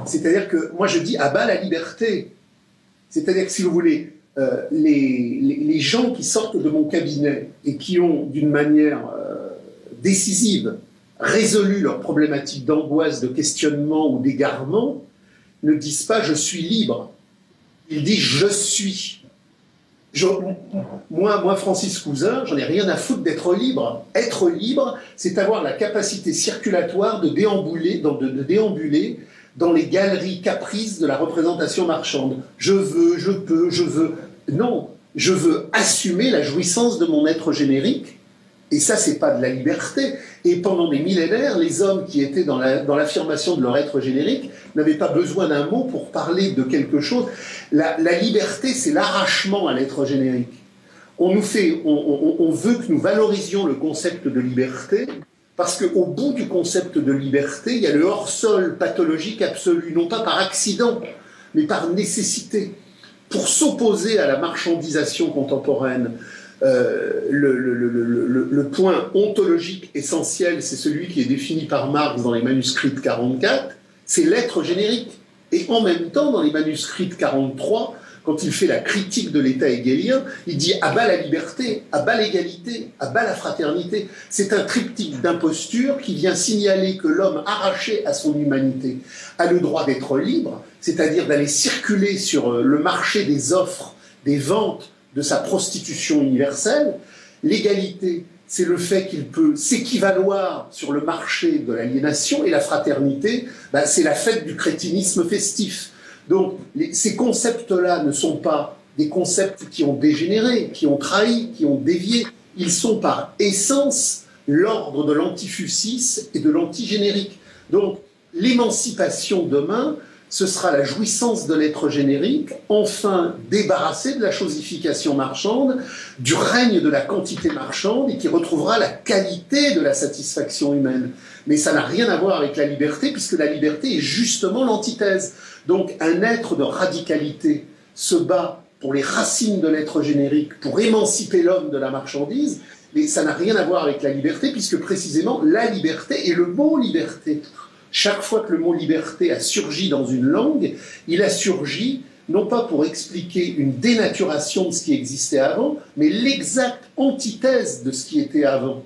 C'est-à-dire que moi je dis à bas la liberté. C'est-à-dire que si vous voulez, les gens qui sortent de mon cabinet et qui ont d'une manière décisive résolu leurs problématiques d'angoisse, de questionnement ou d'égarement, ne disent pas je suis libre. Ils disent je suis. Moi, Francis Cousin, j'en ai rien à foutre d'être libre. Être libre, c'est avoir la capacité circulatoire de déambuler dans les galeries caprices de la représentation marchande. Je veux, je peux, je veux. Non, je veux assumer la jouissance de mon être générique. Et ça, c'est pas de la liberté. Et pendant des millénaires, les hommes qui étaient dans l'affirmation de leur être générique n'avaient pas besoin d'un mot pour parler de quelque chose. La liberté, c'est l'arrachement à l'être générique. On veut que nous valorisions le concept de liberté, parce qu'au bout du concept de liberté, il y a le hors-sol pathologique absolu, non pas par accident, mais par nécessité. Pour s'opposer à la marchandisation contemporaine, le point ontologique essentiel, c'est celui qui est défini par Marx dans les manuscrits de 44, c'est l'être générique. Et en même temps, dans les manuscrits de 43, quand il fait la critique de l'État hegelien, il dit « à bas la liberté, à bas l'égalité, à bas la fraternité ». C'est un triptyque d'imposture qui vient signaler que l'homme arraché à son humanité a le droit d'être libre, c'est-à-dire d'aller circuler sur le marché des offres, des ventes, de sa prostitution universelle. L'égalité, c'est le fait qu'il peut s'équivaloir sur le marché de l'aliénation, et la fraternité, c'est la fête du crétinisme festif. Donc ces concepts-là ne sont pas des concepts qui ont dégénéré, qui ont trahi, qui ont dévié. Ils sont par essence l'ordre de l'antifusis et de l'antigénérique. Donc l'émancipation demain, ce sera la jouissance de l'être générique, enfin débarrassé de la chosification marchande, du règne de la quantité marchande, et qui retrouvera la qualité de la satisfaction humaine. Mais ça n'a rien à voir avec la liberté, puisque la liberté est justement l'antithèse. Donc un être de radicalité se bat pour les racines de l'être générique, pour émanciper l'homme de la marchandise, mais ça n'a rien à voir avec la liberté, puisque précisément la liberté et le mot liberté, chaque fois que le mot liberté a surgi dans une langue, il a surgi non pas pour expliquer une dénaturation de ce qui existait avant, mais l'exacte antithèse de ce qui était avant.